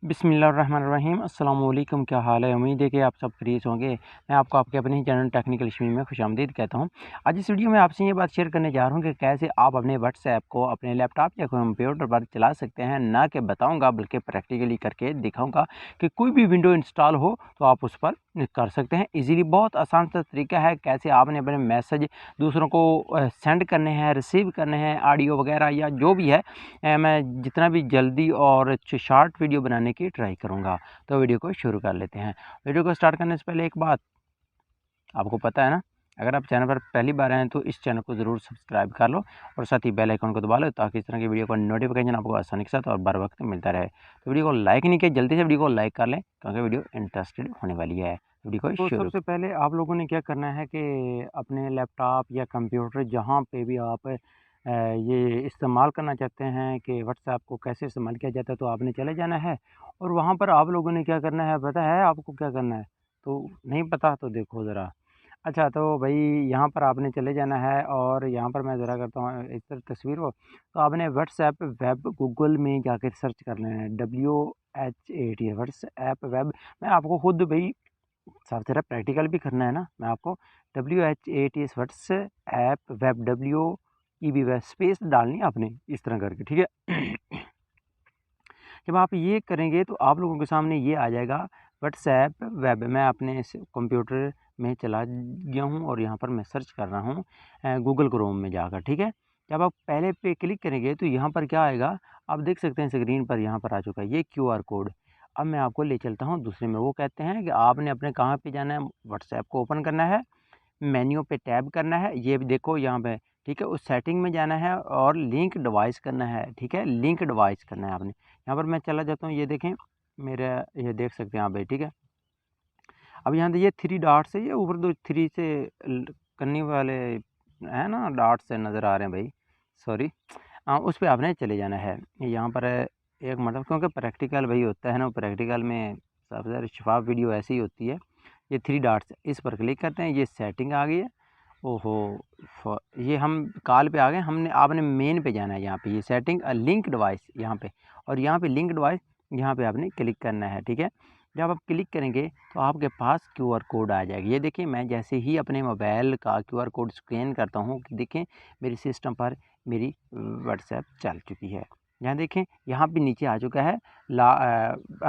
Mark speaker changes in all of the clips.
Speaker 1: बिस्मिल्लाहिर्रहमानिर्रहीम अस्सलाम वालेकुम। क्या हाल है? उम्मीद है कि आप सब खैरियत होंगे। मैं आपको आपके अपने ही चैनल टेक्निकल इश्मी में खुशामदीद कहता हूं। आज इस वीडियो में आपसे ये बात शेयर करने जा रहा हूं कि कैसे आप अपने व्हाट्सएप को अपने लैपटॉप या कंप्यूटर पर चला सकते हैं। ना कि बताऊंगा बल्कि प्रैक्टिकली करके दिखाऊंगा कि कोई भी विंडो इंस्टॉल हो तो आप उस पर कर सकते हैं ईजीली। बहुत आसान सा तरीका है कैसे आपने अपने मैसेज दूसरों को सेंड करने हैं, रिसीव करने हैं, ऑडियो वगैरह या जो भी है। मैं जितना भी जल्दी और शॉर्ट वीडियो बनाने की ट्राई करूँगा। तो वीडियो को शुरू कर लेते हैं। वीडियो को स्टार्ट करने से पहले एक बात आपको पता है ना, अगर आप चैनल पर पहली बार आए हैं तो इस चैनल को ज़रूर सब्सक्राइब कर लो और साथ ही बेल आइकन को दबा लो ताकि इस तरह की वीडियो का नोटिफिकेशन आपको आसानी के साथ और बर वक्त मिलता रहे। तो वीडियो को लाइक नहीं किया, जल्दी से वीडियो को लाइक कर लें क्योंकि वीडियो इंटरेस्टेड होने वाली है। वीडियो को तो सबसे पहले आप लोगों ने क्या करना है कि अपने लैपटॉप या कंप्यूटर जहाँ पे भी आप ये इस्तेमाल करना चाहते हैं कि व्हाट्सएप को कैसे इस्तेमाल किया जाता है, तो आपने चले जाना है और वहाँ पर आप लोगों ने क्या करना है पता है आपको क्या करना है? तो नहीं पता तो देखो ज़रा। अच्छा तो भई यहाँ पर आपने चले जाना है और यहाँ पर मैं ज़रा करता हूँ इस तरह तस्वीर को, तो आपने व्हाट्सएप वेब गूगल में जाकर सर्च कर लेना है WHAT व्हाट्सएप वेब। मैं आपको खुद भई साफ ज़रा प्रैक्टिकल भी करना है ना, मैं आपको WHAT WhatsApp web WEB web space डालनी है आपने इस तरह करके, ठीक है? जब आप ये करेंगे तो आप लोगों के सामने ये आ जाएगा व्हाट्सएप वेब। मैं अपने इस कंप्यूटर में चला गया हूँ और यहाँ पर मैं सर्च कर रहा हूँ गूगल क्रोम में जाकर, ठीक है? जब आप पहले पे क्लिक करेंगे तो यहाँ पर क्या आएगा, आप देख सकते हैं स्क्रीन पर यहाँ पर आ चुका है ये QR कोड। अब मैं आपको ले चलता हूँ दूसरे में। वो कहते हैं कि आपने अपने कहाँ पे जाना है, व्हाट्सएप को ओपन करना है, मेन्यू पे टैब करना है, ये भी देखो यहाँ पे, ठीक है? उस सेटिंग में जाना है और लिंक डिवाइस करना है, ठीक है? लिंक डिवाइस करना है आपने। यहाँ पर मैं चला जाता हूँ, ये देखें मेरा, ये देख सकते हैं आप भाई, ठीक है? अब यहाँ ये 3 डॉट्स है, ये ऊपर 2 3 से करने वाले है ना, डॉट्स से नज़र आ रहे हैं भाई, सॉरी। उस पे आपने चले जाना है। यहाँ पर एक मतलब क्योंकि प्रैक्टिकल भाई होता है ना, प्रैक्टिकल में सबसे ज़्यादा शफाफ वीडियो ऐसी ही होती है। ये 3 डॉट्स इस पर क्लिक करते हैं, ये सेटिंग आ गई है। ओहो! ये हम कॉल पे आ गए, हमने आपने मेन पे जाना है, यहाँ पे ये सेटिंग लिंक डिवाइस यहाँ पे, और यहाँ पे लिंक डिवाइस यहाँ पे आपने क्लिक करना है, ठीक है? जब आप क्लिक करेंगे तो आपके पास QR कोड आ जाएगा। ये देखिए मैं जैसे ही अपने मोबाइल का QR कोड स्कैन करता हूँ कि देखें मेरे सिस्टम पर मेरी व्हाट्सएप चल चुकी है। यहाँ देखें यहाँ पे नीचे आ चुका है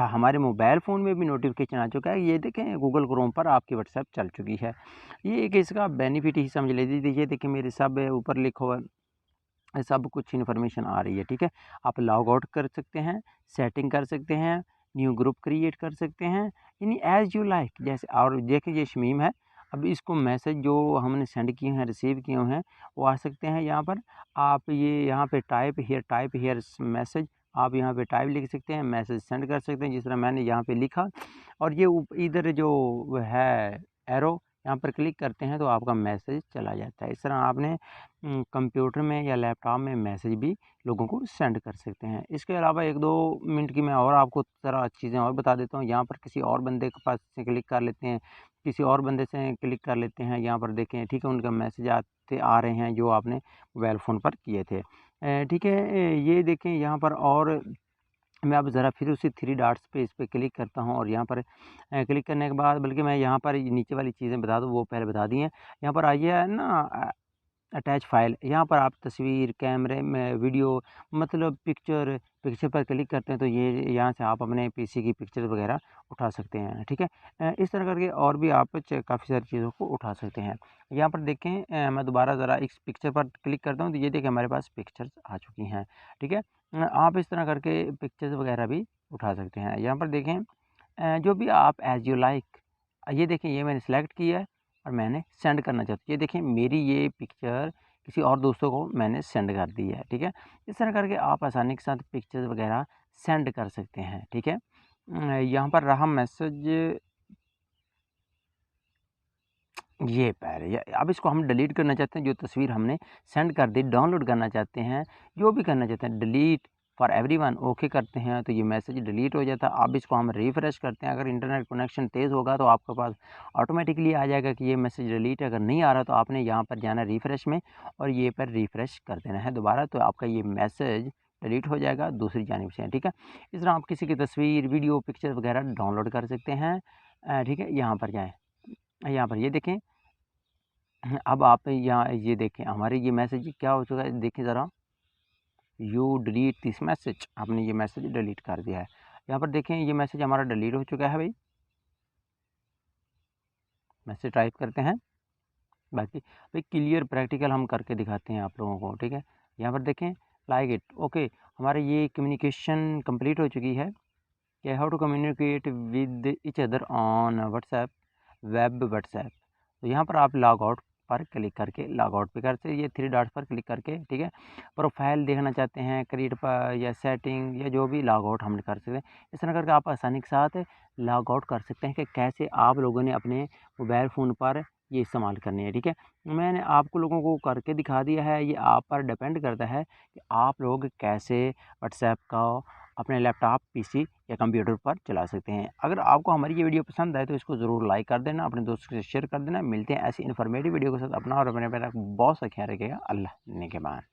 Speaker 1: हमारे मोबाइल फ़ोन में भी नोटिफिकेशन आ चुका है। ये देखें गूगल क्रोम पर आपकी व्हाट्सएप चल चुकी है। ये एक इसका बेनिफिट ही समझ लीजिए। ये देखिए मेरे सब ऊपर लिखा हुआ सब कुछ इन्फॉर्मेशन आ रही है, ठीक है? आप लॉग आउट कर सकते हैं, सेटिंग कर सकते हैं, न्यू ग्रुप क्रिएट कर सकते हैं, यानी एज़ यू लाइक जैसे। और देखिए ये शमीम है, अब इसको मैसेज जो हमने सेंड किए हैं, रिसीव किए हैं, वो आ सकते हैं यहाँ पर। आप ये यहाँ पे टाइप हियर मैसेज, आप यहाँ पे टाइप लिख सकते हैं, मैसेज सेंड कर सकते हैं जिस तरह मैंने यहाँ पे लिखा। और ये इधर जो है एरो, यहाँ पर क्लिक करते हैं तो आपका मैसेज चला जाता है। इस तरह आपने कंप्यूटर में या लैपटॉप में मैसेज भी लोगों को सेंड कर सकते हैं। इसके अलावा 1-2 मिनट की मैं और आपको ज़रा चीज़ें और बता देता हूँ। यहाँ पर किसी और बंदे के पास से क्लिक कर लेते हैं, किसी और बंदे से क्लिक कर लेते हैं, यहाँ पर देखें, ठीक है? उनका मैसेज आ रहे हैं जो आपने मोबाइल फ़ोन पर किए थे। ठीक है? ये देखें यहाँ पर, और मैं अब ज़रा फिर उसी 3 डॉट्स पे इस पे क्लिक करता हूँ और यहाँ पर क्लिक करने के बाद, बल्कि मैं यहाँ पर ये नीचे वाली चीज़ें बता दूँ वो पहले बता दी हैं। यहाँ पर आइए ना अटैच फ़ाइल, यहाँ पर आप तस्वीर, कैमरे में वीडियो, मतलब पिक्चर पर क्लिक करते हैं तो ये यहाँ से आप अपने पीसी की पिक्चर वगैरह उठा सकते हैं, ठीक है? इस तरह करके और भी आप काफ़ी सारी चीज़ों को उठा सकते हैं। यहाँ पर देखें, मैं दोबारा ज़रा इस पिक्चर पर क्लिक करता हूँ तो ये देखिए हमारे पास पिक्चर्स आ चुकी हैं, ठीक है? आप इस तरह करके पिक्चर्स वगैरह भी उठा सकते हैं। यहाँ पर देखें जो भी आप एज़ यू लाइक, ये देखें ये मैंने सेलेक्ट किया है और मैंने सेंड करना चाहता हूँ। ये देखें मेरी ये पिक्चर किसी और दोस्तों को मैंने सेंड कर दी है, ठीक है? इस तरह करके आप आसानी के साथ पिक्चर्स वगैरह सेंड कर सकते हैं, ठीक है? यहाँ पर रहा मैसेज, ये पहले अब इसको हम डिलीट करना चाहते हैं। जो तस्वीर हमने सेंड कर दी, डाउनलोड करना चाहते हैं, जो भी करना चाहते हैं, डिलीट फॉर एवरीवन ओके करते हैं तो ये मैसेज डिलीट हो जाता है। अब इसको हम रिफ़्रेश करते हैं, अगर इंटरनेट कनेक्शन तेज़ होगा तो आपके पास ऑटोमेटिकली आ जाएगा कि ये मैसेज डिलीट है। अगर नहीं आ रहा तो आपने यहाँ पर जाना रिफ़्रेश में और ये पर रिफ़्रेश कर देना है दोबारा, तो आपका ये मैसेज डिलीट हो जाएगा दूसरी जानिब से, ठीक है। इस तरह आप किसी की तस्वीर, वीडियो, पिक्चर वगैरह डाउनलोड कर सकते हैं। ठीक है, यहाँ पर जाएँ, यहाँ पर ये देखें, अब आप यहाँ ये देखें हमारे ये मैसेज क्या हो चुका है, देखें ज़रा, यू डिलीट दिस मैसेज, आपने ये मैसेज डिलीट कर दिया है। यहाँ पर देखें ये मैसेज हमारा डिलीट हो चुका है भाई। मैसेज टाइप करते हैं, बाकी भाई क्लियर प्रैक्टिकल हम करके दिखाते हैं आप लोगों को, ठीक है। यहाँ पर देखें, लाइक इट, ओके, हमारे ये कम्युनिकेशन कंप्लीट हो चुकी है कि how to communicate with each other on WhatsApp, web WhatsApp. तो यहाँ पर आप लॉग आउट पर क्लिक करके लॉग आउट पे करते, ये 3 डॉट्स पर क्लिक करके, ठीक है। प्रोफाइल देखना चाहते हैं, क्रिएट पर या सेटिंग या जो भी, लॉग आउट हम कर सकते हैं। इस तरह करके आप आसानी के साथ लॉग आउट कर सकते हैं कि कैसे आप लोगों ने अपने मोबाइल फ़ोन पर ये इस्तेमाल करनी है, ठीक है। मैंने आपको लोगों को करके दिखा दिया है, ये आप पर डिपेंड करता है कि आप लोग कैसे व्हाट्सएप का अपने लैपटॉप, पीसी या कंप्यूटर पर चला सकते हैं। अगर आपको हमारी ये वीडियो पसंद आए तो इसको ज़रूर लाइक कर देना, अपने दोस्तों के साथ शेयर कर देना। मिलते हैं ऐसी इन्फॉर्मेटिव वीडियो के साथ। अपना और अपने बहुत सा ख्याल रखिएगा। अल्लाह ने के बाद।